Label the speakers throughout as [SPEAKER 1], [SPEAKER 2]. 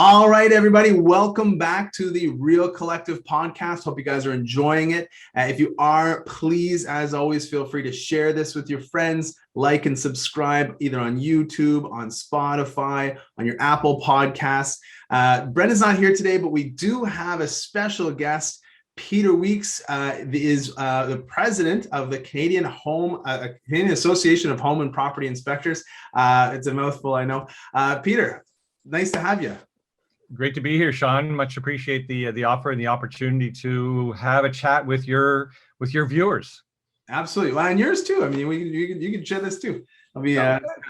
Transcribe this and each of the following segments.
[SPEAKER 1] All right, everybody, welcome back to the Real Collective podcast. Hope you guys are enjoying it. If you are, please, as always, feel free to share this with your friends, like and subscribe either on YouTube, on Spotify, on your Apple Podcasts. Brenda's not here today, but we do have a special guest. Peter Weeks is the president of the Canadian Association of Home and Property Inspectors. It's a mouthful, I know. Peter, nice to have you.
[SPEAKER 2] Great to be here, Sean. Much appreciate the offer and the opportunity to have a chat with your viewers.
[SPEAKER 1] Absolutely, well, and yours too. I mean, you can share this too. It'll be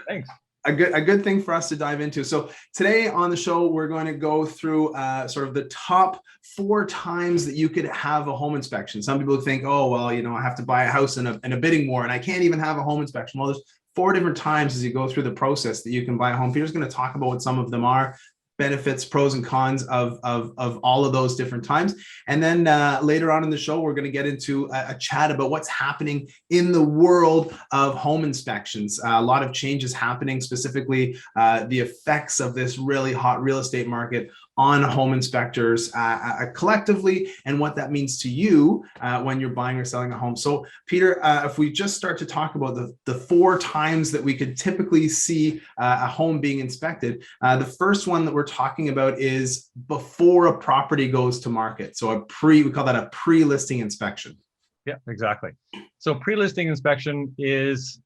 [SPEAKER 2] thanks.
[SPEAKER 1] A good thing for us to dive into. So today on the show, we're going to go through sort of the top 4 times that you could have a home inspection. Some people think, oh, well, you know, I have to buy a house in a bidding war and I can't even have a home inspection. Well, there's 4 different times as you go through the process that you can buy a home. Peter's going to talk about what some of them are, benefits, pros and cons of all of those different times. And then later on in the show, we're going to get into a chat about what's happening in the world of home inspections. A lot of changes happening, specifically the effects of this really hot real estate market on home inspectors collectively, and what that means to you when you're buying or selling a home. So Peter, if we just start to talk about the 4 times that we could typically see a home being inspected, the first one that we're talking about is before a property goes to market. So we call that a pre-listing inspection.
[SPEAKER 2] Yeah, exactly. So pre-listing inspection is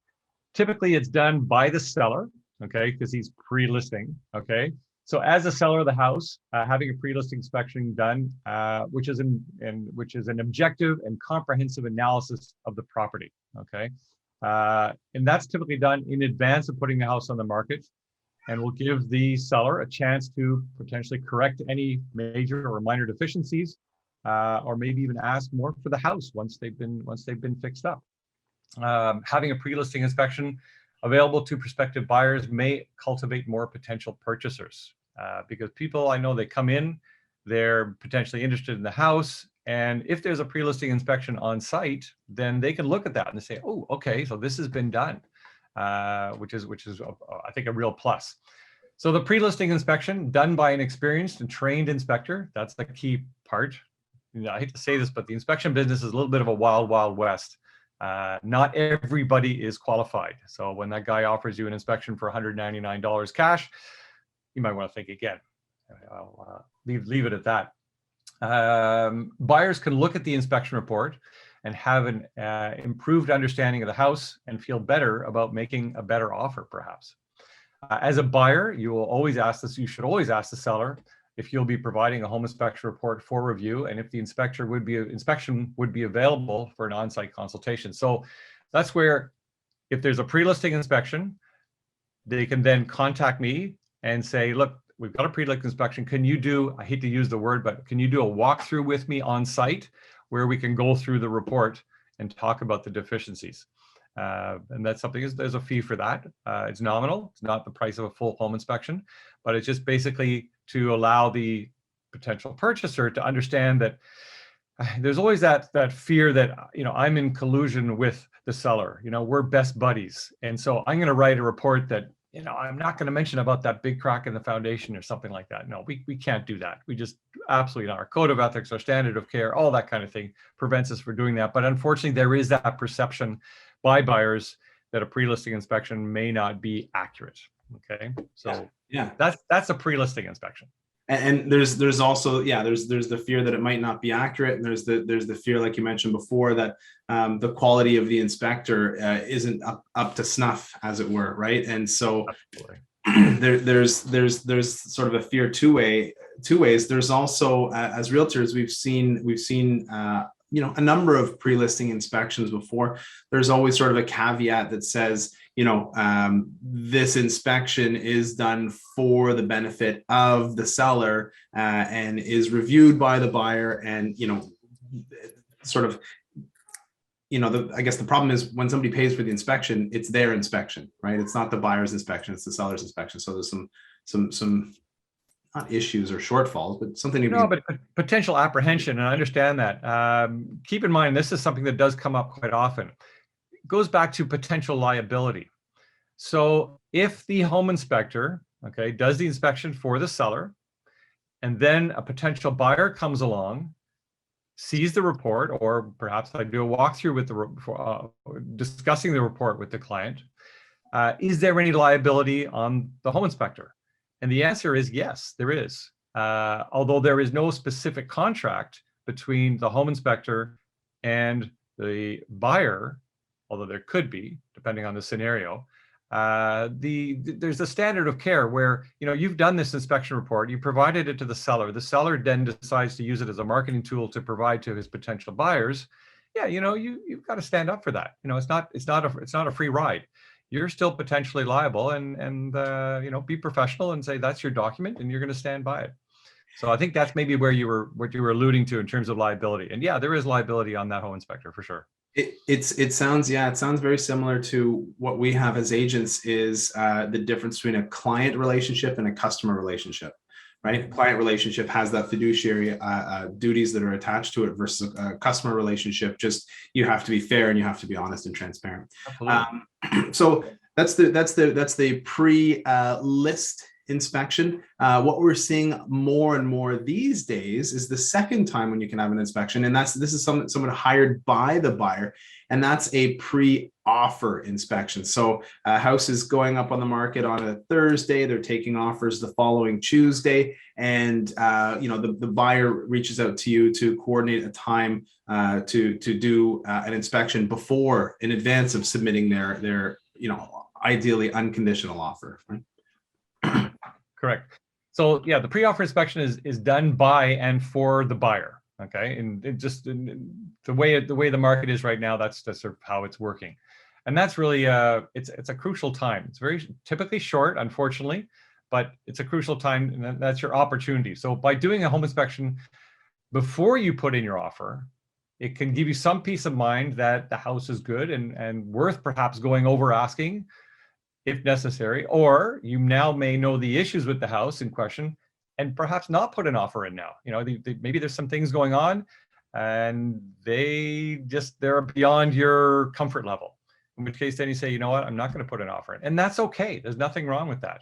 [SPEAKER 2] typically it's done by the seller, okay, because he's pre-listing, okay. So as a seller of the house, having a pre-listing inspection done, which is an objective and comprehensive analysis of the property, okay? And that's typically done in advance of putting the house on the market, and will give the seller a chance to potentially correct any major or minor deficiencies, or maybe even ask more for the house once they've been fixed up. Having a pre-listing inspection available to prospective buyers may cultivate more potential purchasers, because people, I know, they come in, they're potentially interested in the house, and if there's a pre-listing inspection on site, then they can look at that and they say, oh, okay, so this has been done, which is I think a real plus. So the pre-listing inspection done by an experienced and trained inspector, that's the key part. You know, I hate to say this, but the inspection business is a little bit of a wild, wild west. Not everybody is qualified. So when that guy offers you an inspection for $199 cash, you might want to think again. I'll leave it at that. Buyers can look at the inspection report and have an improved understanding of the house and feel better about making a better offer, perhaps. As a buyer, you should always ask the seller if you'll be providing a home inspection report for review, and if the inspection would be available for an on-site consultation. So that's where, if there's a pre-listing inspection, they can then contact me and say, look, we've got a pre-listing inspection. Can you do, I hate to use the word, but can you do a walkthrough with me on site where we can go through the report and talk about the deficiencies? And that's something, there's a fee for that. It's nominal. It's not the price of a full home inspection, but it's just basically to allow the potential purchaser to understand that there's always that fear that, you know, I'm in collusion with the seller, you know, we're best buddies. And so I'm going to write a report that, you know, I'm not going to mention about that big crack in the foundation or something like that. No, we can't do that. We just absolutely not. Our code of ethics, our standard of care, all that kind of thing prevents us from doing that. But unfortunately, there is that perception by buyers that a pre-listing inspection may not be accurate. Okay, so yeah, that's a pre-listing inspection.
[SPEAKER 1] And there's also, yeah, there's the fear that it might not be accurate, and there's the fear, like you mentioned before, that the quality of the inspector isn't up to snuff, as it were, right? And so there's sort of a fear two ways. There's also, as realtors, we've seen you know, a number of pre-listing inspections before. There's always sort of a caveat that says, you know, this inspection is done for the benefit of the seller and is reviewed by the buyer. And, you know, sort of, you know, I guess the problem is when somebody pays for the inspection, it's their inspection, right? It's not the buyer's inspection, it's the seller's inspection. So there's some not issues or shortfalls, but something to
[SPEAKER 2] but potential apprehension, and I understand that. Keep in mind, this is something that does come up quite often. It goes back to potential liability. So if the home inspector, okay, does the inspection for the seller, And then a potential buyer comes along, sees the report, or perhaps I do a walkthrough with discussing the report with the client. Is there any liability on the home inspector? And the answer is yes, there is. Although there is no specific contract between the home inspector and the buyer, although there could be, depending on the scenario. There's a standard of care where, you've done this inspection report, you provided it to the seller then decides to use it as a marketing tool to provide to his potential buyers. Yeah, you've got to stand up for that. It's not a free ride. You're still potentially liable, and be professional and say that's your document and you're going to stand by it. So I think that's maybe what you were alluding to in terms of liability. And yeah, there is liability on that home inspector for sure.
[SPEAKER 1] It sounds very similar to what we have as agents is the difference between a client relationship and a customer relationship, right? A client relationship has that fiduciary duties that are attached to it versus a customer relationship. Just, you have to be fair and you have to be honest and transparent. So that's the pre-list inspection. What we're seeing more and more these days is the second time when you can have an inspection, and this is someone hired by the buyer, and that's a pre-offer inspection. So a house is going up on the market on a Thursday, they're taking offers the following Tuesday, and the buyer reaches out to you to coordinate a time to do an inspection in advance of submitting their ideally unconditional offer, right?
[SPEAKER 2] Correct. So yeah, the pre-offer inspection is done by and for the buyer. Okay, and the way the market is right now, that's sort of how it's working, and that's really it's a crucial time. It's very typically short, unfortunately, but it's a crucial time, and that's your opportunity. So by doing a home inspection before you put in your offer, it can give you some peace of mind that the house is good and worth perhaps going over asking if necessary, or you now may know the issues with the house in question and perhaps not put an offer in now. Maybe there's some things going on and they're beyond your comfort level. In which case then you say, you know what, I'm not going to put an offer in. And that's okay. There's nothing wrong with that.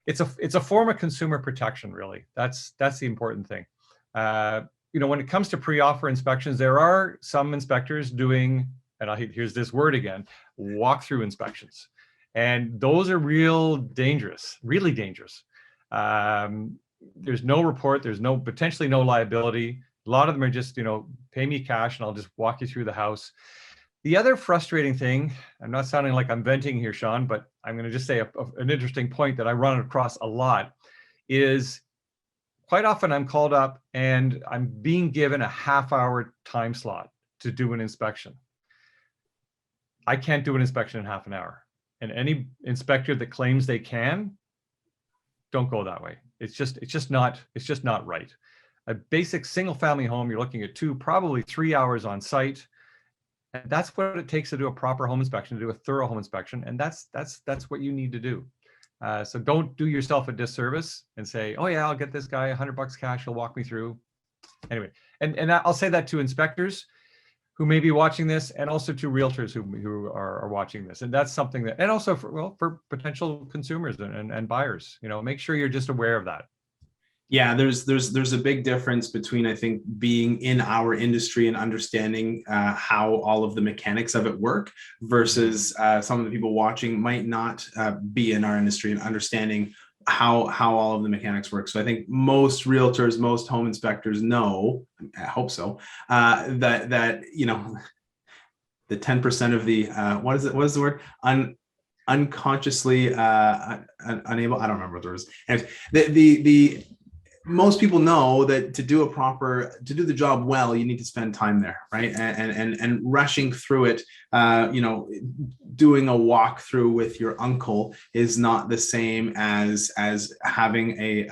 [SPEAKER 2] It's a form of consumer protection, really. That's the important thing. When it comes to pre-offer inspections, there are some inspectors doing, and here's this word again, walkthrough inspections. And those are really dangerous. There's no report, there's potentially no liability. A lot of them are just, pay me cash and I'll just walk you through the house. The other frustrating thing, I'm not sounding like I'm venting here, Sean, but I'm going to just say an interesting point that I run across a lot is quite often I'm called up and I'm being given a half-hour time slot to do an inspection. I can't do an inspection in half an hour. And any inspector that claims they can, don't go that way. It's just not right. A basic single family home, you're looking at probably 3 hours on site. And that's what it takes to do a proper home inspection, to do a thorough home inspection. And that's what you need to do. So don't do yourself a disservice and say, oh yeah, I'll get this guy $100 cash, he'll walk me through. Anyway, and I'll say that to inspectors who may be watching this, and also to realtors who are watching this. And that's something that, and also for potential consumers and buyers, make sure you're just aware of that.
[SPEAKER 1] Yeah, there's a big difference between, I think, being in our industry and understanding how all of the mechanics of it work versus some of the people watching might not be in our industry and understanding how all of the mechanics work. So I think most realtors, most home inspectors know, I hope so, that the 10% of the what is the word? Unconsciously unable. I don't remember what the word is. Anyways, the most people know that to do the job well, you need to spend time there, right? And rushing through it, doing a walkthrough with your uncle is not the same as having a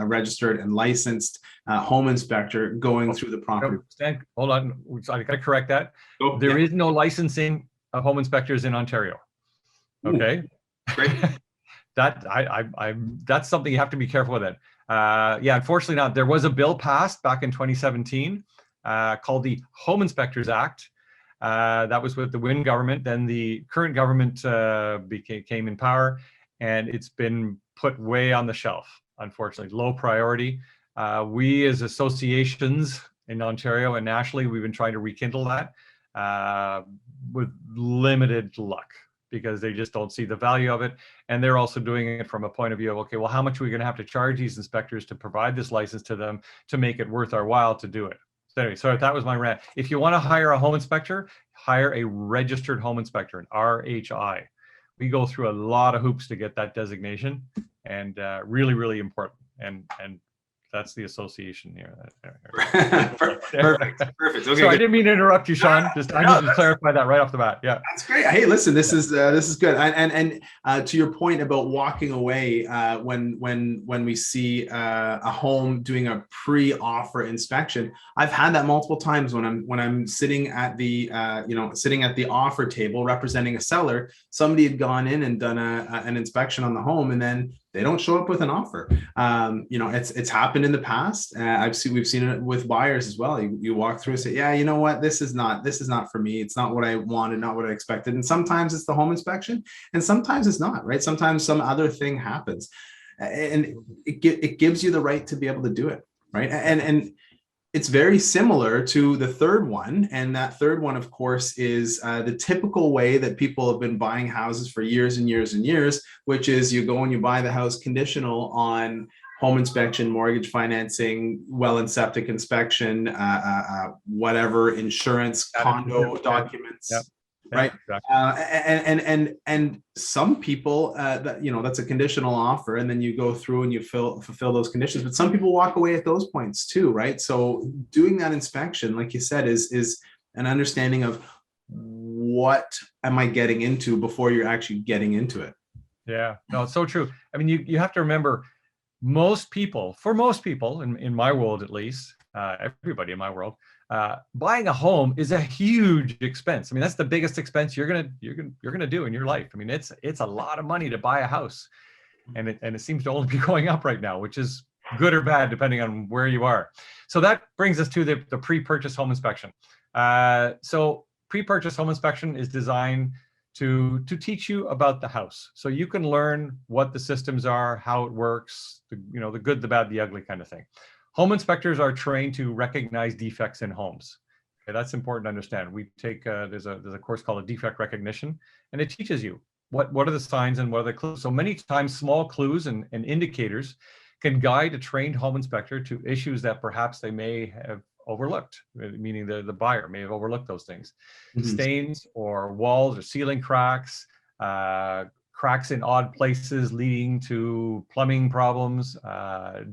[SPEAKER 1] registered and licensed home inspector going through the property.
[SPEAKER 2] Stan, hold on, I got to correct that. There is no licensing of home inspectors in Ontario. Okay. Ooh, great. That's something you have to be careful with it. Yeah, unfortunately not. There was a bill passed back in 2017 called the Home Inspectors Act. That was with the Wynne government. Then the current government came in power, and it's been put way on the shelf, unfortunately. Low priority. We as associations in Ontario and nationally, we've been trying to rekindle that with limited luck, because they just don't see the value of it. And they're also doing it from a point of view of, okay, well, how much are we going to have to charge these inspectors to provide this license to them to make it worth our while to do it? So anyway, so that was my rant. If you want to hire a home inspector, hire a registered home inspector, an RHI. We go through a lot of hoops to get that designation, and really, really important. And that's the association here.
[SPEAKER 1] Perfect. Okay.
[SPEAKER 2] So I didn't mean to interrupt you, Sean. I need to clarify that right off the bat. Yeah.
[SPEAKER 1] That's great. Hey, listen, this is good. And to your point about walking away when we see a home doing a pre-offer inspection, I've had that multiple times when I'm sitting at the sitting at the offer table representing a seller. Somebody had gone in and done an inspection on the home, and then they don't show up with an offer. It's happened in the past. We've seen it with buyers as well. You walk through and say, yeah, you know what, this is not for me. It's not what I wanted, not what I expected. And sometimes it's the home inspection, and sometimes it's not, right? Sometimes some other thing happens, and it gives you the right to be able to do it, right? And it's very similar to the third one. And that third one, of course, is the typical way that people have been buying houses for years and years and years, which is you go and you buy the house conditional on home inspection, mortgage financing, well and septic inspection, whatever, insurance, condo documents.
[SPEAKER 2] Yep.
[SPEAKER 1] Right. Exactly. And some people that's a conditional offer, and then you go through and you fulfill those conditions, but some people walk away at those points too, right? So doing that inspection, like you said, is an understanding of what am I getting into before you're actually getting into it.
[SPEAKER 2] Yeah, no, it's so true. I mean, you have to remember, most people in my world, at least, everybody in my world, buying a home is a huge expense. I mean, that's the biggest expense you're gonna do in your life. I mean, it's a lot of money to buy a house, and it seems to only be going up right now, which is good or bad depending on where you are. So that brings us to the pre-purchase home inspection. So pre-purchase home inspection is designed to teach you about the house, so you can learn what the systems are, how it works, the good, the bad, the ugly kind of thing. Home inspectors are trained to recognize defects in homes. Okay, that's important to understand. We take there's a course called a defect recognition, and it teaches you what are the signs and what are the clues. So many times, small clues and indicators can guide a trained home inspector to issues that perhaps they may have overlooked, meaning the buyer may have overlooked those things. Mm-hmm. Stains or walls or ceiling cracks, cracks in odd places leading to plumbing problems,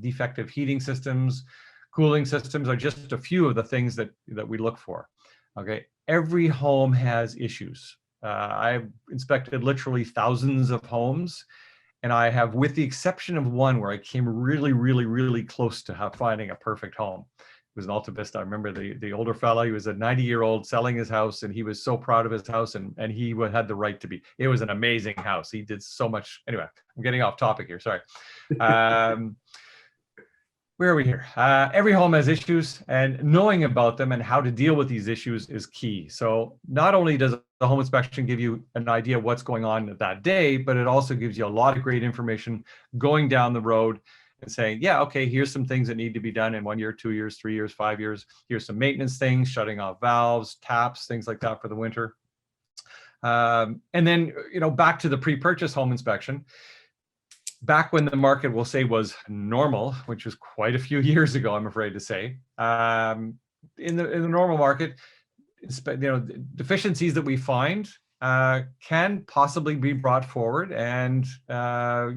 [SPEAKER 2] defective heating systems, cooling systems are just a few of the things that we look for. Okay, every home has issues. I've inspected literally thousands of homes, and I have, with the exception of one where I came really, really, really close to finding a perfect home. It was an Alta Vista. I remember the older fella, he was a 90-year-old selling his house, and he was so proud of his house, and he had the right to be. It was an amazing house. He did so much. Anyway, I'm getting off topic here. Sorry. Where are we here? Every home has issues, and knowing about them and how to deal with these issues is key. So not only does the home inspection give you an idea of what's going on that day, but it also gives you a lot of great information going down the road and saying, yeah, okay, here's some things that need to be done in 1 year, 2 years, 3 years, 5 years. Here's some maintenance things, shutting off valves, taps, things like that for the winter. And then, back to the pre-purchase home inspection. Back when the market, we'll say, was normal, which was quite a few years ago, I'm afraid to say, in the normal market, deficiencies that we find can possibly be brought forward, and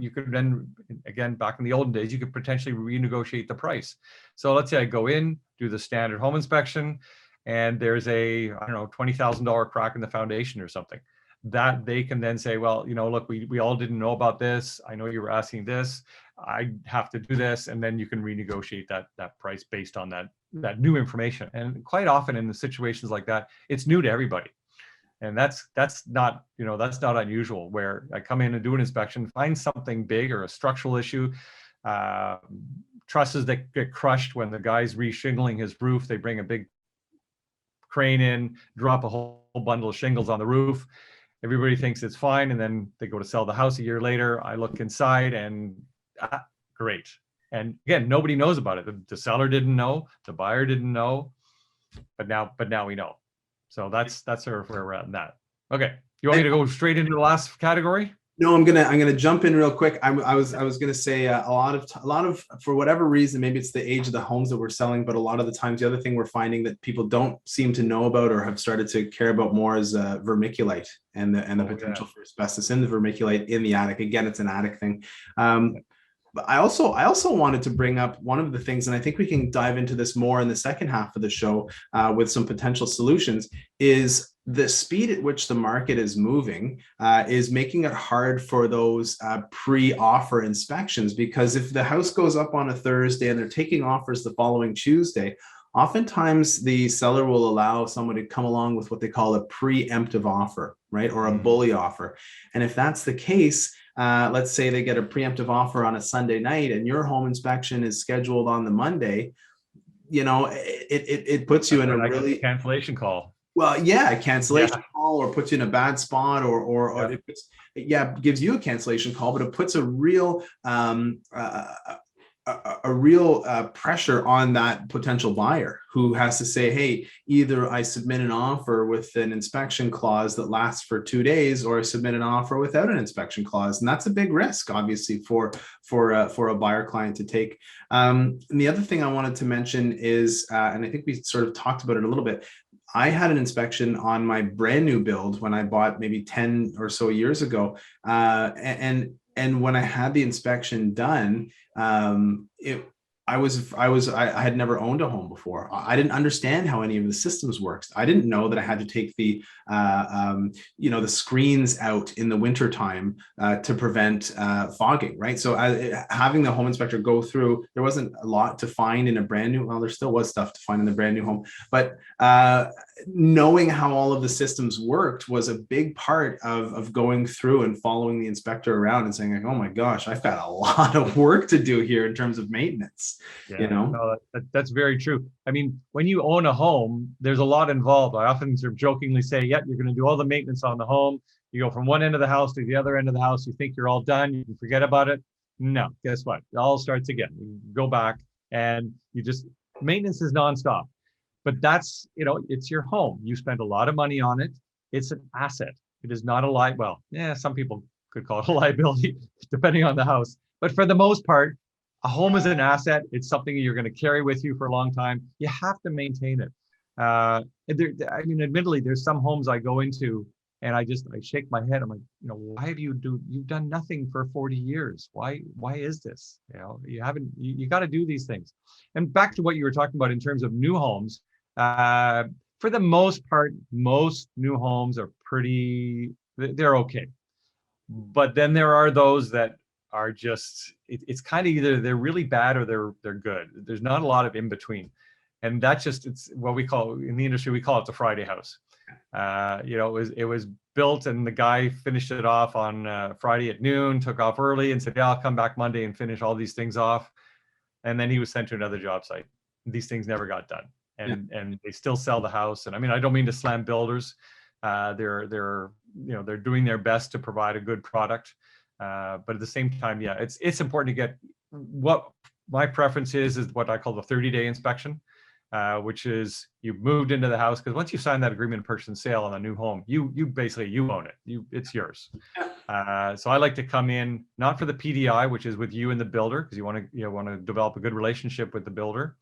[SPEAKER 2] you could then, again, back in the olden days, you could potentially renegotiate the price. So let's say I go in, do the standard home inspection, and there's a, $20,000 crack in the foundation or something. That they can then say, well, look, we all didn't know about this. I know you were asking this. I have to do this, and then you can renegotiate that price based on that new information. And quite often in the situations like that, it's new to everybody. And that's not unusual, where I come in and do an inspection, find something big or a structural issue, trusses that get crushed when the guy's re-shingling his roof. They bring a big crane in, drop a whole bundle of shingles on the roof. Everybody thinks it's fine, and then they go to sell the house a year later. I look inside, and great. And again, nobody knows about it. The seller didn't know, the buyer didn't know, but now we know. So that's sort of where we're at in that. Okay, you want me to go straight into the last category?
[SPEAKER 1] No, I'm gonna jump in real quick. I was gonna say a lot of for whatever reason, maybe it's the age of the homes that we're selling, but a lot of the times the other thing we're finding that people don't seem to know about or have started to care about more is vermiculite and the potential for asbestos in the vermiculite in the attic. Again, it's an attic thing. But I also wanted to bring up one of the things, and I think we can dive into this more in the second half of the show with some potential solutions, is the speed at which the market is moving is making it hard for those pre-offer inspections, because if the house goes up on a Thursday and they're taking offers the following Tuesday, oftentimes the seller will allow someone to come along with what they call a preemptive offer, right? Or a bully offer. And if that's the case, let's say they get a preemptive offer on a Sunday night and your home inspection is scheduled on the Monday, it puts you in a really
[SPEAKER 2] cancellation call.
[SPEAKER 1] Well, yeah, a cancellation call, or puts you in a bad spot, or it puts, gives you a cancellation call, but it puts a real pressure on that potential buyer who has to say, hey, either I submit an offer with an inspection clause that lasts for 2 days, or I submit an offer without an inspection clause. And that's a big risk, obviously, for a buyer client to take. And the other thing I wanted to mention is, and I think we sort of talked about it a little bit, I had an inspection on my brand new build when I bought maybe 10 or so years ago. And when I had the inspection done, I had never owned a home before. I didn't understand how any of the systems worked. I didn't know that I had to take the screens out in the wintertime to prevent fogging, right? So having the home inspector go through, there wasn't a lot to find in a brand new, well, there still was stuff to find in the brand new home, but knowing how all of the systems worked was a big part of going through and following the inspector around and saying, like, oh my gosh, I've got a lot of work to do here in terms of maintenance.
[SPEAKER 2] No, that's very true. I mean, when you own a home, there's a lot involved. I often sort of jokingly say, you're going to do all the maintenance on the home. You go from one end of the house to the other end of the house. You think you're all done. You can forget about it. No, guess what? It all starts again. You go back and maintenance is nonstop. But that's, it's your home. You spend a lot of money on it. It's an asset. It is not some people could call it a liability, depending on the house. But for the most part, a home is an asset. It's something you're going to carry with you for a long time. You have to maintain it. Admittedly, there's some homes I go into and I shake my head. I'm like, why you've done nothing for 40 years. Why is this? You got to do these things. And back to what you were talking about in terms of new homes, for the most part, most new homes are they're okay. But then there are those that are just, it's kind of either they're really bad or they're good. There's not a lot of in between. And it's what we call, in the industry, we call it the Friday house. It was built and the guy finished it off on Friday at noon, took off early and said, I'll come back Monday and finish all these things off. And then he was sent to another job site. These things never got done. And they still sell the house. And I don't mean to slam builders. They're doing their best to provide a good product. But at the same time, it's important to get, what my preference is what I call the 30-day inspection, which is you've moved into the house, because once you sign that agreement of purchase and sale on a new home, you basically own it. It's yours. So I like to come in not for the PDI, which is with you and the builder, because you want to develop a good relationship with the builder.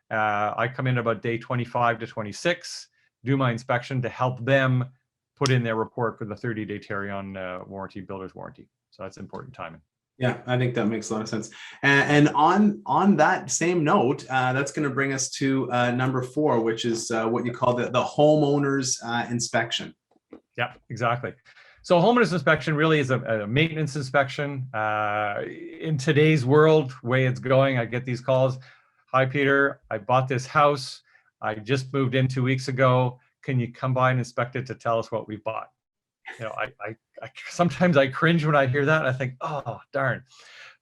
[SPEAKER 2] I come in about day 25 to 26, do my inspection to help them put in their report for the 30-day carry-on warranty, builder's warranty. So that's important timing.
[SPEAKER 1] Yeah, I think that makes a lot of sense. And on that same note, that's going to bring us to number 4, which is what you call the homeowner's inspection.
[SPEAKER 2] Yeah, exactly. So homeowner's inspection really is a maintenance inspection. In today's world, way it's going, I get these calls. Hi, Peter, I bought this house. I just moved in 2 weeks ago. Can you come by and inspect it to tell us what we bought? I sometimes I cringe when I hear that. I think, oh, darn.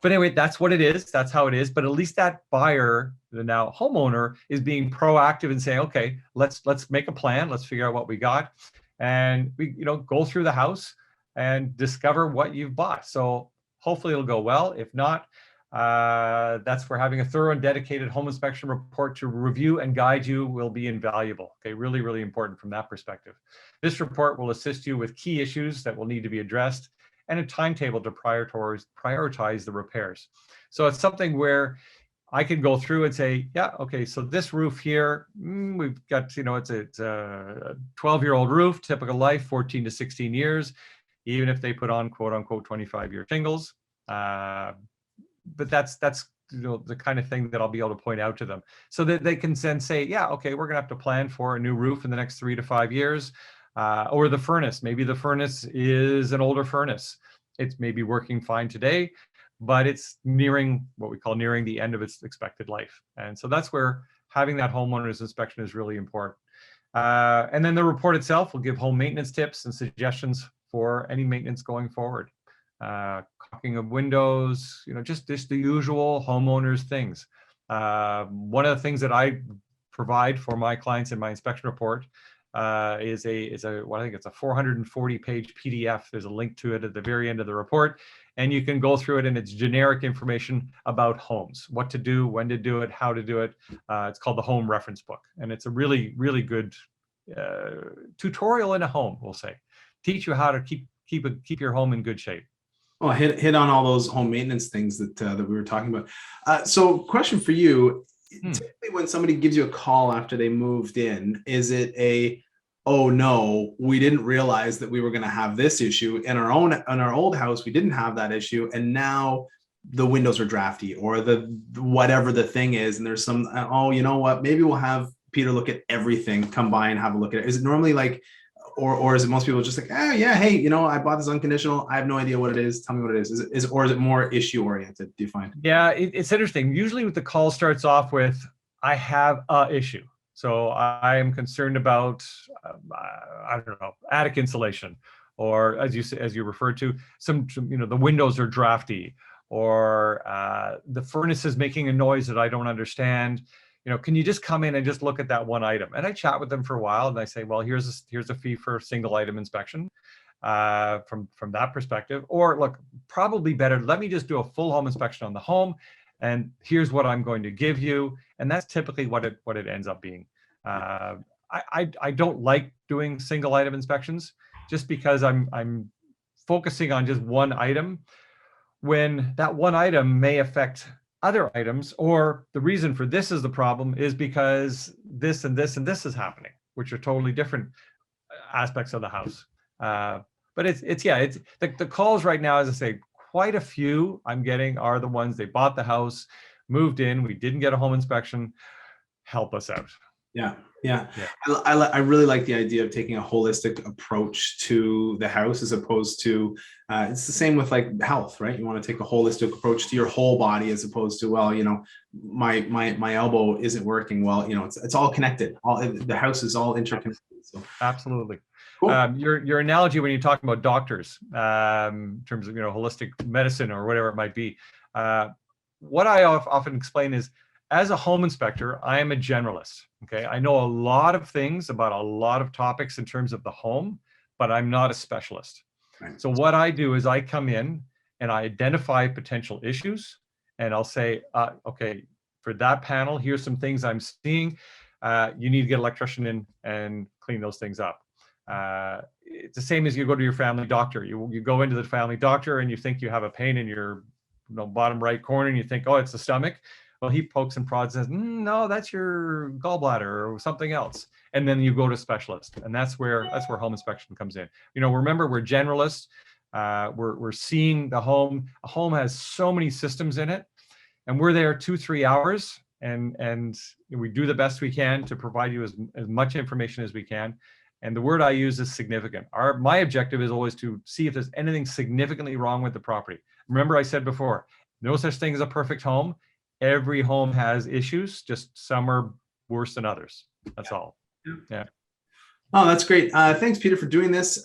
[SPEAKER 2] But anyway, that's what it is. That's how it is. But at least that buyer, the now homeowner, is being proactive and saying, okay, let's make a plan. Let's figure out what we got. And we, go through the house and discover what you've bought. So hopefully it'll go well. If not, That's where having a thorough and dedicated home inspection report to review and guide you will be invaluable. Okay, really, really important from that perspective. This report will assist you with key issues that will need to be addressed and a timetable to prioritize the repairs. So it's something where I can go through and say, yeah, okay, so this roof here, we've got, it's a 12-year-old roof, typical life, 14 to 16 years, even if they put on quote unquote 25-year shingles. But that's the kind of thing that I'll be able to point out to them so that they can then say, yeah, okay, we're gonna have to plan for a new roof in the next 3 to 5 years. Or the furnace, maybe the furnace is an older furnace. It's maybe working fine today, but it's nearing what we call nearing the end of its expected life. And so that's where having that homeowner's inspection is really important. And then the report itself will give home maintenance tips and suggestions for any maintenance going forward. Caulking of windows, just the usual homeowners things. One of the things that I provide for my clients in my inspection report is I think it's a 440-page PDF. There's a link to it at the very end of the report, and you can go through it, and it's generic information about homes, what to do, when to do it, how to do it. It's called the Home Reference Book, and it's a really, really good tutorial in a home, we'll say. Teach you how to keep your home in good shape.
[SPEAKER 1] Well, hit on all those home maintenance things that we were talking about. So question for you, typically when somebody gives you a call after they moved in, is it oh no, we didn't realize that we were going to have this issue in our old house, we didn't have that issue, and now the windows are drafty, or the whatever the thing is, and there's some, oh, you know what, maybe we'll have Peter look at everything, come by and have a look at it. Is it normally like, or is it most people just like, yeah, hey, I bought this unconditional, I have no idea what it is, tell me what it is, or is it more issue oriented, do you find?
[SPEAKER 2] Yeah, it's interesting. Usually with the call starts off with, I have a issue. So I am concerned about, I don't know, attic insulation, or as you referred to, some the windows are drafty, or the furnace is making a noise that I don't understand. Can you just come in and just look at that one item? And I chat with them for a while, and I say, well, here's a fee for a single item inspection from that perspective. Or look, probably better, let me just do a full home inspection on the home, and here's what I'm going to give you. And that's typically what it ends up being. I don't like doing single item inspections just because I'm focusing on just one item, when that one item may affect other items, or the reason for this is the problem is because this and this and this is happening, which are totally different aspects of the house. But it's the calls right now, as I say, quite a few I'm getting are the ones they bought the house, moved in, we didn't get a home inspection, help us out.
[SPEAKER 1] Yeah. I really like the idea of taking a holistic approach to the house, as opposed to it's the same with like health, right? You want to take a holistic approach to your whole body, as opposed to, well, my elbow isn't working well. It's all connected. The house is all interconnected. So.
[SPEAKER 2] Absolutely.
[SPEAKER 1] Cool.
[SPEAKER 2] Your analogy when you're talking about doctors, in terms of holistic medicine or whatever it might be, what I often explain is, as a home inspector, I am a generalist. Okay, I know a lot of things about a lot of topics in terms of the home, but I'm not a specialist. Right. So what I do is I come in and I identify potential issues, and I'll say, okay, for that panel, here's some things I'm seeing. You need to get an electrician in and clean those things up. It's the same as you go to your family doctor. You go into the family doctor and you think you have a pain in your bottom right corner, and you think, oh, it's the stomach. Well, he pokes and prods and says, no, that's your gallbladder or something else. And then you go to a specialist, and that's where home inspection comes in. Remember, we're generalists. We're seeing the home. A home has so many systems in it, and we're there 2-3 hours, and we do the best we can to provide you as much information as we can. And the word I use is significant. My objective is always to see if there's anything significantly wrong with the property. Remember, I said before, no such thing as a perfect home. Every home has issues, just some are worse than others. That's all. Yeah.
[SPEAKER 1] Oh, that's great. Thanks, Peter, for doing this.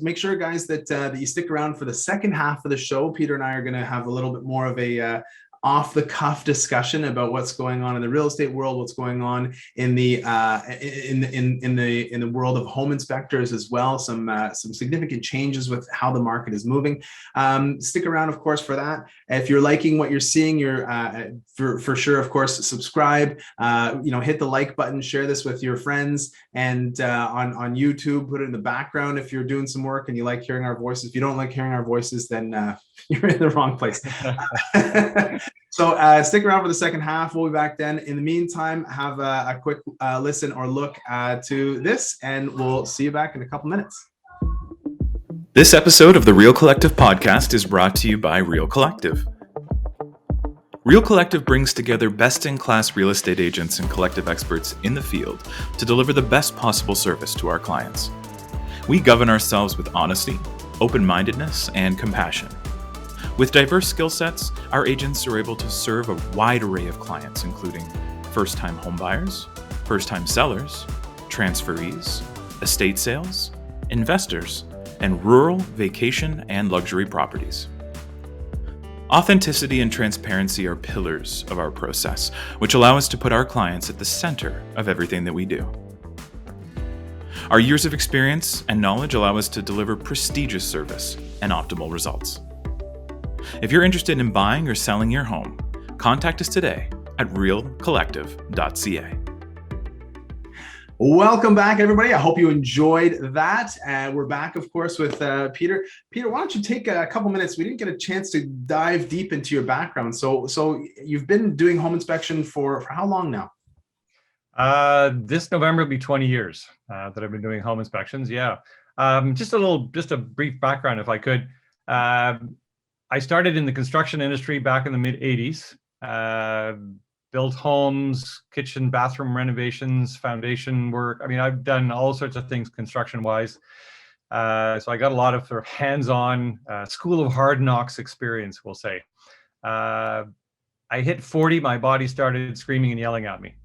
[SPEAKER 1] Make sure, guys, that you stick around for the second half of the show. Peter and I are going to have a little bit more of a off the cuff discussion about what's going on in the real estate world, what's going on in the in the world of home inspectors as well. Some significant changes with how the market is moving. Stick around, of course, for that. If you're liking what you're seeing, you're for sure, of course, subscribe. Hit the like button, share this with your friends, and on YouTube, put it in the background if you're doing some work and you like hearing our voices. If you don't like hearing our voices, then you're in the wrong place. So stick around for the second half. We'll be back then. In the meantime, have a quick listen or look to this, and we'll see you back in a couple minutes.
[SPEAKER 3] This episode of the Real Collective podcast is brought to you by Real Collective. Real Collective brings together best-in-class real estate agents and collective experts in the field to deliver the best possible service to our clients. We govern ourselves with honesty, open-mindedness, and compassion. With diverse skill sets, our agents are able to serve a wide array of clients, including first-time homebuyers, first-time sellers, transferees, estate sales, investors, and rural, vacation, and luxury properties. Authenticity and transparency are pillars of our process, which allow us to put our clients at the center of everything that we do. Our years of experience and knowledge allow us to deliver prestigious service and optimal results. If you're interested in buying or selling your home, contact us today at realcollective.ca.
[SPEAKER 1] Welcome back, everybody. I hope you enjoyed that. We're back, of course, with Peter. Peter, why don't you take a couple minutes? We didn't get a chance to dive deep into your background. So you've been doing home inspection for how long now?
[SPEAKER 2] This November will be 20 years that I've been doing home inspections. Yeah. Just a brief background, if I could. I started in the construction industry back in the mid 80s. Built homes, kitchen, bathroom renovations, foundation work. I mean, I've done all sorts of things construction-wise. So I got a lot of sort of hands-on school of hard knocks experience, we'll say. I hit 40, my body started screaming and yelling at me.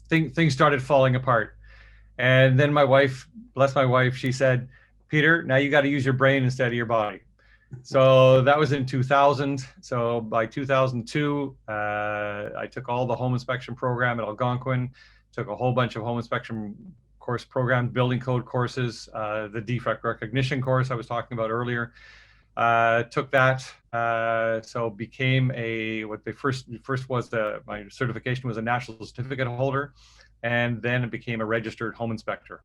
[SPEAKER 2] Things started falling apart. And then my wife, bless my wife, she said, "Peter, now you got to use your brain instead of your body." So that was in 2000. So by 2002, I took all the home inspection program at Algonquin, took a whole bunch of home inspection course programs, building code courses, the defect recognition course I was talking about earlier. Took that, so became my certification was a national certificate holder, and then it became a registered home inspector.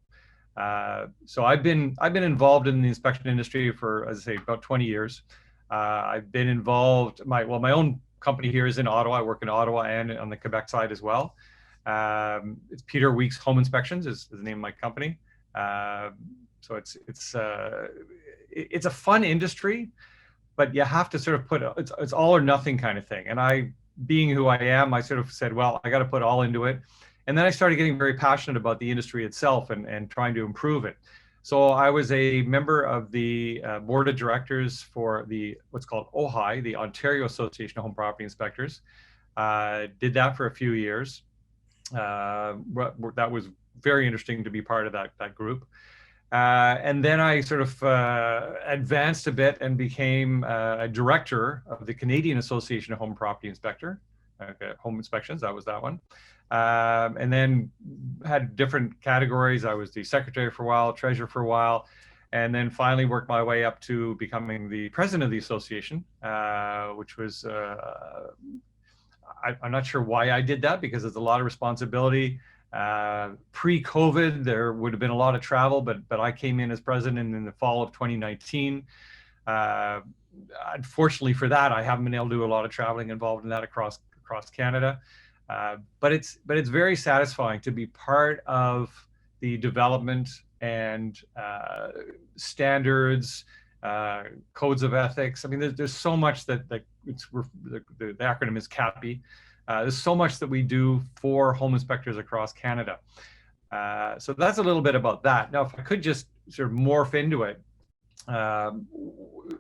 [SPEAKER 2] So I've been involved in the inspection industry for, as I say, about 20 years. I've been involved, my own company here is in Ottawa. I work in Ottawa and on the Quebec side as well. It's Peter Weeks Home Inspections is the name of my company. So it's a fun industry, but you have to sort of it's all or nothing kind of thing. And I, being who I am, I sort of said, well, I got to put all into it. And then I started getting very passionate about the industry itself and trying to improve it. So I was a member of the board of directors for what's called OHI, the Ontario Association of Home Property Inspectors. Did that for a few years. That was very interesting to be part of that group. And then I sort of advanced a bit and became a director of the Canadian Association of Home Property Home Inspections. That was that one. And then had different categories. I was the secretary for a while, treasurer for a while, and then finally worked my way up to becoming the president of the association, which was, I'm not sure why I did that, because it's a lot of responsibility. Pre-COVID, there would have been a lot of travel, but I came in as president in the fall of 2019. Unfortunately for that, I haven't been able to do a lot of traveling involved in that across Canada. But it's very satisfying to be part of the development and standards, codes of ethics. I mean, there's so much that the acronym is CAPI. There's so much that we do for home inspectors across Canada. So that's a little bit about that. Now, if I could just sort of morph into it,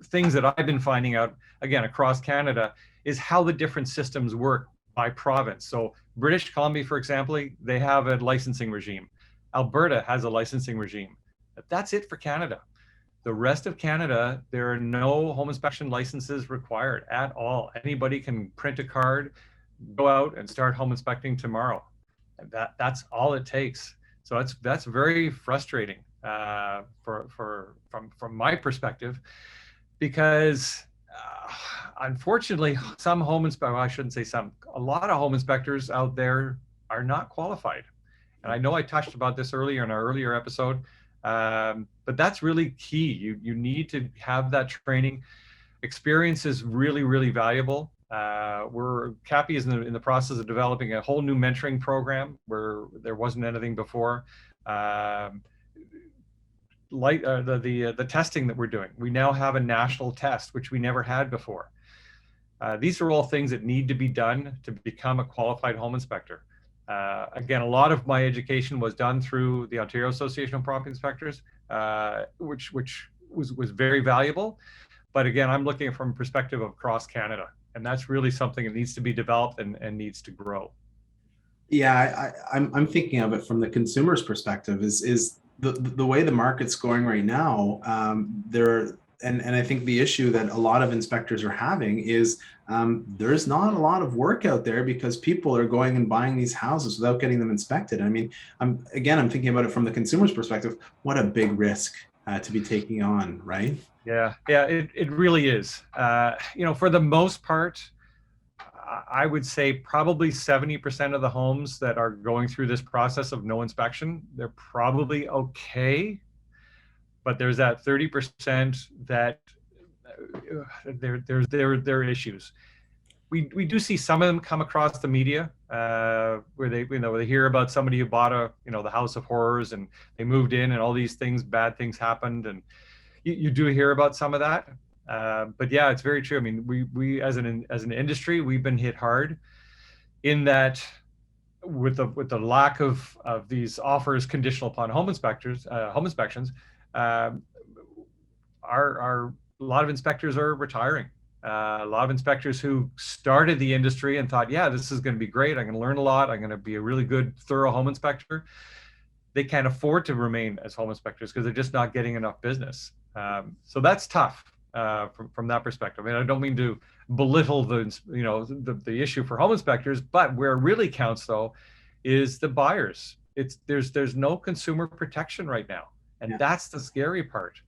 [SPEAKER 2] things that I've been finding out, again, across Canada, is how the different systems work by province. So British Columbia, for example, they have a licensing regime. Alberta has a licensing regime. But that's it for Canada. The rest of Canada, there are no home inspection licenses required at all. Anybody can print a card, go out and start home inspecting tomorrow. And that's all it takes. So that's very frustrating from my perspective, because unfortunately, some home inspectors, well, I shouldn't say some, a lot of home inspectors out there are not qualified. And I know I touched about this earlier in our earlier episode, but that's really key. You need to have that training. Experience is really, really valuable. Cappy is in the process of developing a whole new mentoring program where there wasn't anything before. The testing that we're doing, we now have a national test, which we never had before. These are all things that need to be done to become a qualified home inspector. Again, a lot of my education was done through the Ontario Association of Property Inspectors, which was very valuable. But again, I'm looking at it from a perspective of across Canada, and that's really something that needs to be developed and needs to grow.
[SPEAKER 1] Yeah, I'm thinking of it from the consumer's perspective. Is the way the market's going right now, and I think the issue that a lot of inspectors are having is there's not a lot of work out there because people are going and buying these houses without getting them inspected. I mean, I'm thinking about it from the consumer's perspective. What a big risk to be taking on, right?
[SPEAKER 2] Yeah, it really is. For the most part, I would say probably 70% of the homes that are going through this process of no inspection, they're probably okay. But there's that 30% that there are issues. We do see some of them come across the media where they hear about somebody who bought the house of horrors and they moved in and all these things, bad things happened, and you do hear about some of that. But yeah, it's very true. I mean, we as an industry, we've been hit hard in that with the lack of these offers conditional upon home inspections. A lot of inspectors are retiring. A lot of inspectors who started the industry and thought, yeah, this is going to be great. I'm going to learn a lot. I'm going to be a really good, thorough home inspector. They can't afford to remain as home inspectors because they're just not getting enough business. So that's tough from that perspective. I mean, I don't mean to belittle the issue for home inspectors, but where it really counts though is the buyers. There's no consumer protection right now. And that's the scary part.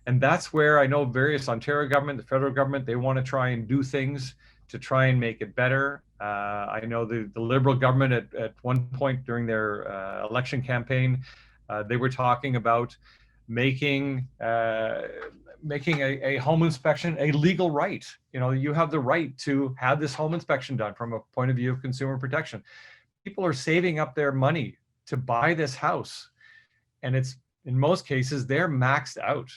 [SPEAKER 2] And that's where I know various Ontario government, the federal government, they want to try and do things to try and make it better. I know the Liberal government at one point during their election campaign, they were talking about making a home inspection a legal right. You have the right to have this home inspection done from a point of view of consumer protection. People are saving up their money to buy this house, and it's in most cases they're maxed out.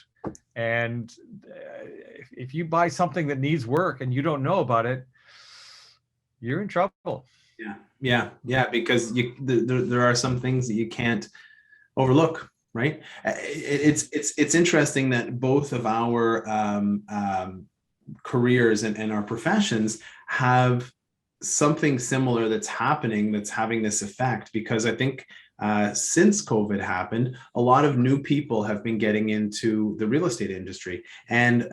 [SPEAKER 2] And if you buy something that needs work and you don't know about it, you're in trouble.
[SPEAKER 1] Yeah, because there are some things that you can't overlook, right? It's interesting that both of our careers and our professions have something similar that's happening, that's having this effect, because I think since COVID happened, a lot of new people have been getting into the real estate industry. And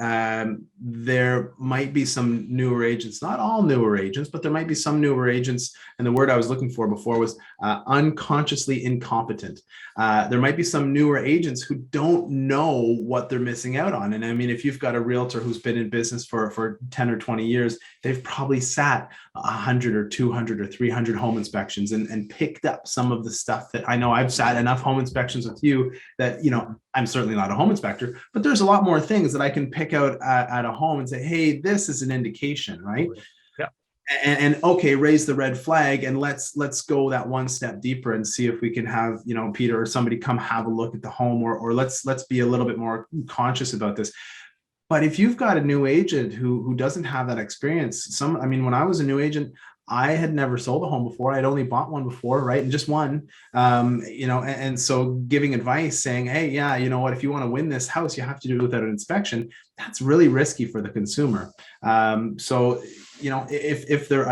[SPEAKER 1] there might be some newer agents, not all newer agents, but there might be some newer agents. And the word I was looking for before was unconsciously incompetent. There might be some newer agents who don't know what they're missing out on. And I mean, if you've got a realtor who's been in business for 10 or 20 years, they've probably sat 100 or 200 or 300 home inspections and picked up some of the stuff that I know. I've sat enough home inspections with you that, I'm certainly not a home inspector, but there's a lot more things that I can pick out at a home and say, hey, this is an indication, right?
[SPEAKER 2] Yeah.
[SPEAKER 1] And okay, raise the red flag, and let's go that one step deeper and see if we can have, Peter or somebody come have a look at the home, or let's be a little bit more conscious about this. But if you've got a new agent who doesn't have that experience, when I was a new agent, I had never sold a home before. I'd only bought one before, right? And just one, and so giving advice saying, hey, yeah, you know what, if you want to win this house, you have to do it without an inspection. That's really risky for the consumer. So, if there,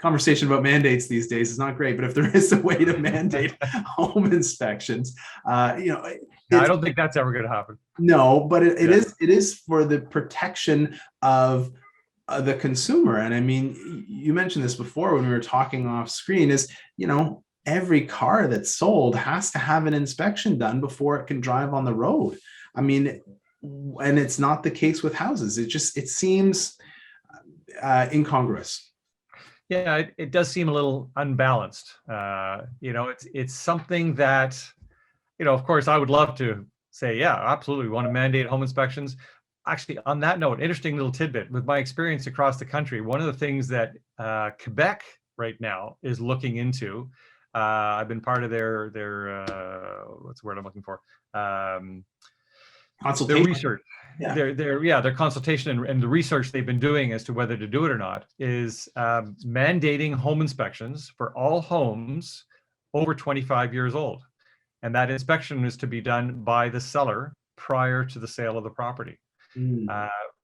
[SPEAKER 1] conversation about mandates these days is not great, but if there is a way to mandate home inspections,
[SPEAKER 2] I don't think that's ever going to happen.
[SPEAKER 1] no, but
[SPEAKER 2] Yeah.
[SPEAKER 1] it is for the protection of the consumer. And I mean, you mentioned this before when we were talking off screen, is, every car that's sold has to have an inspection done before it can drive on the road. I mean, and it's not the case with houses. It seems incongruous.
[SPEAKER 2] Yeah, it does seem a little unbalanced. It's something that, of course, I would love to say, yeah, absolutely, we want to mandate home inspections. Actually, on that note, interesting little tidbit, with my experience across the country, one of the things that Quebec right now is looking into, I've been part of their what's the word I'm looking for?
[SPEAKER 1] Consultation.
[SPEAKER 2] Their research.
[SPEAKER 1] Yeah.
[SPEAKER 2] Their consultation and the research they've been doing as to whether to do it or not is mandating home inspections for all homes over 25 years old. And that inspection is to be done by the seller prior to the sale of the property.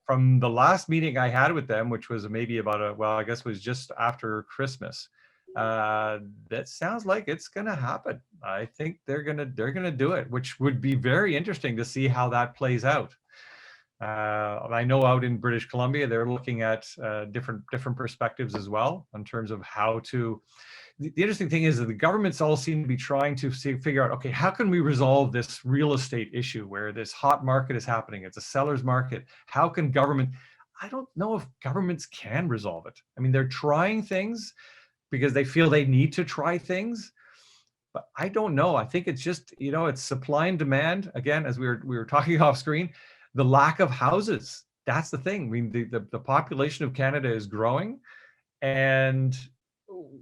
[SPEAKER 2] From the last meeting I had with them, which was maybe I guess it was just after Christmas, that sounds like it's going to happen. I think they're going to do it, which would be very interesting to see how that plays out. I know out in British Columbia, they're looking at different perspectives as well in terms of how to. The interesting thing is that the governments all seem to be trying to figure out, okay, how can we resolve this real estate issue where this hot market is happening? It's a seller's market. How can government? I don't know if governments can resolve it. I mean, they're trying things because they feel they need to try things, but I don't know. I think it's just, it's supply and demand. Again, as we were talking off screen, the lack of houses. That's the thing. I mean, the population of Canada is growing, and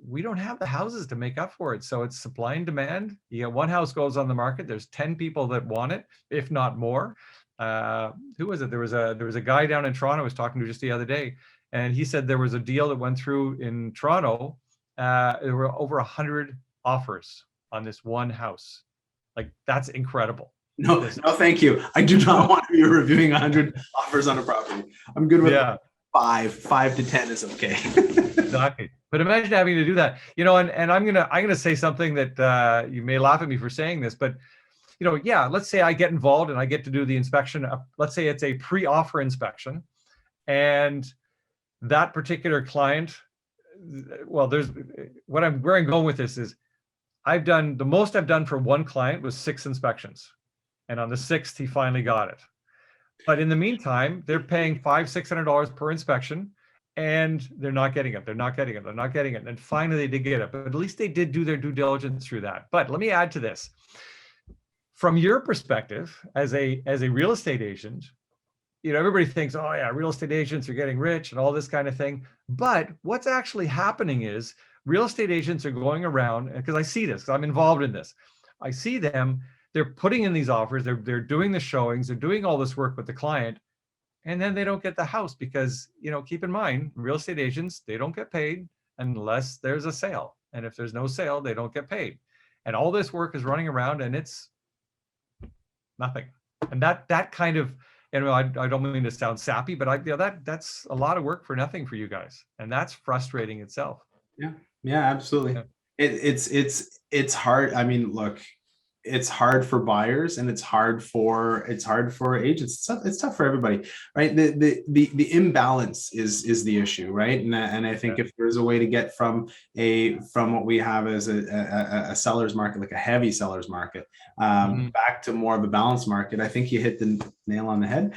[SPEAKER 2] we don't have the houses to make up for it. So it's supply and demand. One house goes on the market, there's 10 people that want it, if not more. Who was it? There was a guy down in Toronto I was talking to just the other day, and he said there was a deal that went through in Toronto. There were over 100 offers on this one house. Like, that's incredible.
[SPEAKER 1] No, thank you. I do not want to be reviewing 100 offers on a property. I'm good with 5 to 10 is okay.
[SPEAKER 2] Exactly. But imagine having to do that, and I'm gonna say something that you may laugh at me for saying this, but let's say I get involved and I get to do the inspection. Let's say it's a pre-offer inspection, and that particular client. Well, where I'm going with this is, the most I've done for one client was 6 inspections, and on the 6th he finally got it. But in the meantime, they're paying $500-600 per inspection, and they're not getting it. And finally they did get it, but at least they did do their due diligence through that. But let me add to this. From your perspective as a real estate agent, everybody thinks, oh yeah, real estate agents are getting rich and all this kind of thing. But what's actually happening is real estate agents are going around, because I see this, because I'm involved in this. I see them, they're putting in these offers, they're doing the showings, they're doing all this work with the client, and then they don't get the house because, keep in mind, real estate agents, they don't get paid unless there's a sale. And if there's no sale, they don't get paid. And all this work is running around and it's nothing. And that kind of, I don't mean to sound sappy, but that's a lot of work for nothing for you guys. And that's frustrating itself.
[SPEAKER 1] Yeah, absolutely. Yeah. It's hard. I mean, look, it's hard for buyers and it's hard for agents. It's tough for everybody, right? The imbalance is the issue, right? And I think if there's a way to get from what we have as a seller's market, like a heavy seller's market, back to more of a balanced market, I think you hit the nail on the head.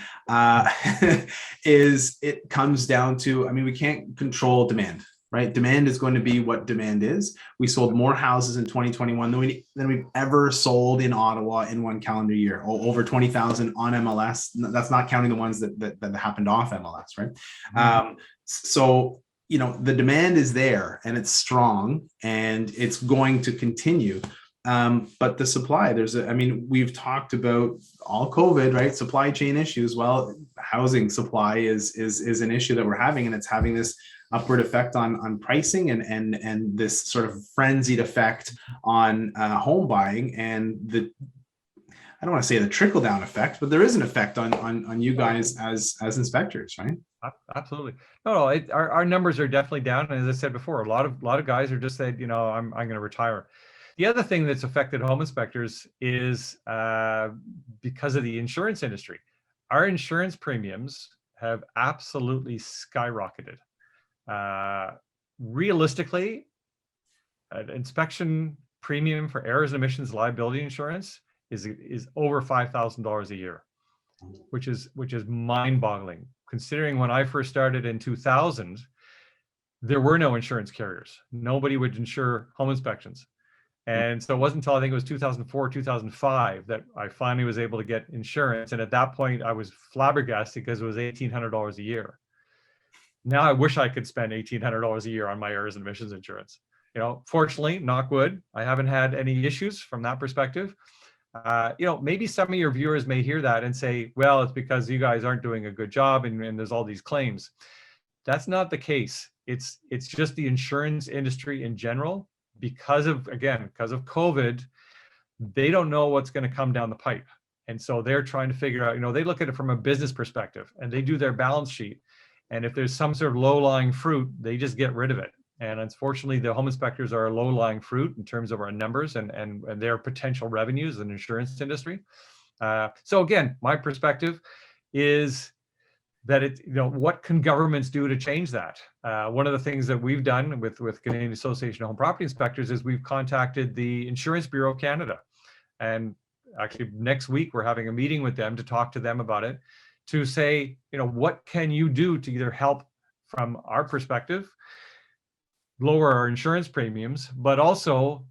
[SPEAKER 1] It comes down to, I mean, we can't control demand. Right? Demand is going to be what demand is. We sold more houses in 2021 than we've ever sold in Ottawa in one calendar year. Over 20,000 on MLS. That's not counting the ones that happened off MLS, right? So, the demand is there and it's strong and it's going to continue. But the supply, we've talked about all COVID, right? Supply chain issues. Well, housing supply is an issue that we're having, and it's having this upward effect on pricing and this sort of frenzied effect on home buying. And I don't want to say the trickle down effect, but there is an effect on you guys as inspectors, right?
[SPEAKER 2] Absolutely. No, our numbers are definitely down. And as I said before, a lot of guys are just said, I'm going to retire. The other thing that's affected home inspectors is because of the insurance industry. Our insurance premiums have absolutely skyrocketed. Realistically, an inspection premium for errors and omissions liability insurance is over $5,000 a year, which is mind-boggling. Considering when I first started in 2000, there were no insurance carriers. Nobody would insure home inspections. And so it wasn't until I think it was 2004, 2005 that I finally was able to get insurance. And at that point, I was flabbergasted because it was $1,800 a year. Now I wish I could spend $1,800 a year on my errors and omissions insurance. Fortunately, knock wood, I haven't had any issues from that perspective. Maybe some of your viewers may hear that and say, well, it's because you guys aren't doing a good job and there's all these claims. That's not the case. It's just the insurance industry in general, because of COVID, they don't know what's going to come down the pipe. And so they're trying to figure out, they look at it from a business perspective and they do their balance sheet. And if there's some sort of low-lying fruit, they just get rid of it. And unfortunately, the home inspectors are a low-lying fruit in terms of our numbers and their potential revenues in the insurance industry. So again, my perspective is that what can governments do to change that? One of the things that we've done with Canadian Association of Home Property Inspectors is we've contacted the Insurance Bureau of Canada. And actually next week, we're having a meeting with them to talk to them about it, to say, what can you do to either help from our perspective, lower our insurance premiums, but also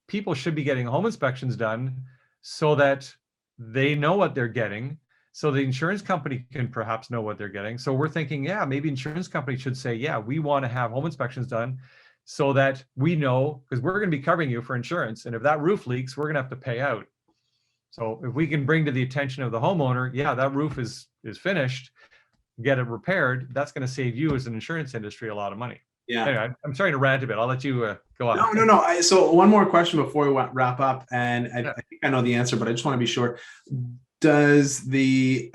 [SPEAKER 2] people should be getting home inspections done so that they know what they're getting, so the insurance company can perhaps know what they're getting. So we're thinking, maybe insurance company should say, we want to have home inspections done so that we know, because we're going to be covering you for insurance. And if that roof leaks, we're going to have to pay out. So if we can bring to the attention of the homeowner, that roof is finished, get it repaired, that's going to save you as an insurance industry a lot of money.
[SPEAKER 1] Yeah.
[SPEAKER 2] Anyway, I'm sorry to rant a bit. I'll let you go on.
[SPEAKER 1] No. So one more question before we wrap up, and I think I know the answer, but I just want to be sure. Does the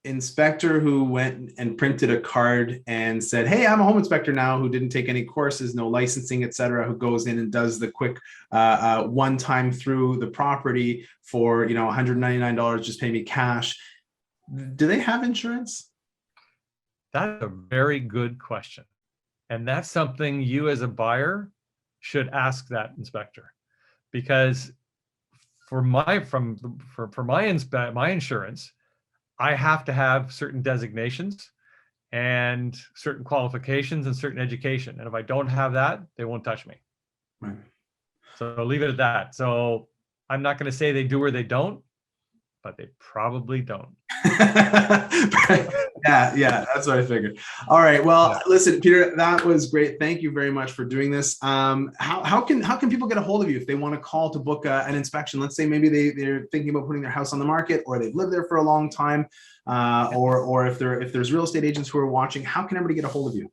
[SPEAKER 1] inspector who went and printed a card and said, hey, I'm a home inspector now, who didn't take any courses, no licensing, et cetera, who goes in and does the quick one time through the property for $199, just pay me cash, do they have insurance?
[SPEAKER 2] That's a very good question. And that's something you as a buyer should ask that inspector, because for my insurance, I have to have certain designations and certain qualifications and certain education. And if I don't have that, they won't touch me.
[SPEAKER 1] Right.
[SPEAKER 2] So I'll leave it at that. So I'm not going to say they do or they don't, but they probably don't.
[SPEAKER 1] Yeah, that's what I figured. All right. Well, listen, Peter, that was great. Thank you very much for doing this. How can people get a hold of you if they want to call to book an inspection? Let's say maybe they're thinking about putting their house on the market, or they've lived there for a long time, or if there's real estate agents who are watching, how can everybody get a hold of you?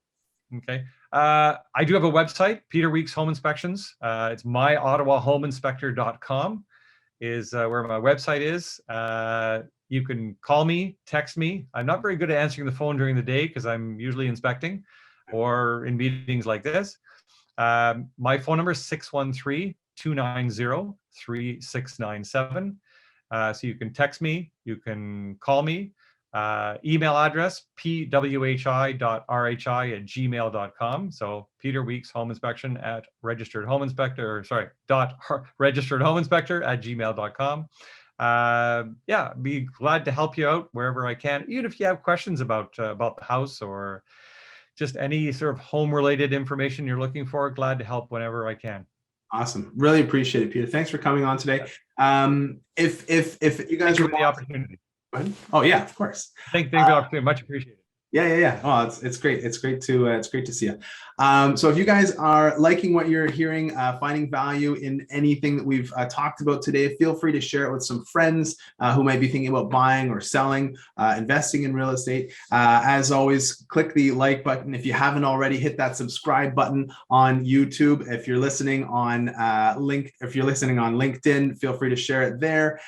[SPEAKER 2] Okay. I do have a website, Peter Weeks Home Inspections. It's myottawahomeinspector.com is where my website is. You can call me, text me. I'm not very good at answering the phone during the day because I'm usually inspecting or in meetings like this. My phone number is 613-290-3697. So you can text me, you can call me. Email address, pwhi.rhi@gmail.com. So Peter Weeks Home Inspection at registeredhomeinspector@gmail.com. Be glad to help you out wherever I can. Even if you have questions about the house or just any sort of home related information you're looking for, glad to help whenever I can.
[SPEAKER 1] Awesome. Really appreciate it, Peter. Thanks for coming on today. If you guys
[SPEAKER 2] were the opportunity.
[SPEAKER 1] Oh yeah, of course.
[SPEAKER 2] Thank you for the opportunity. Much appreciated.
[SPEAKER 1] Yeah. Oh, it's great. It's great to see you. So if you guys are liking what you're hearing, finding value in anything that we've talked about today, feel free to share it with some friends who might be thinking about buying or selling, investing in real estate. As always, click the like button. If you haven't already, hit that subscribe button on YouTube. If you're listening on LinkedIn, feel free to share it there.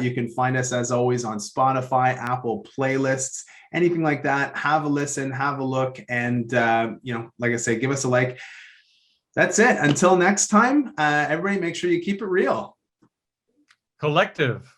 [SPEAKER 1] You can find us as always on Spotify, Apple playlists, anything like that. Have a listen, have a look, and like I say, give us a like. That's it. Until next time, everybody, make sure you keep it real.
[SPEAKER 2] Collective.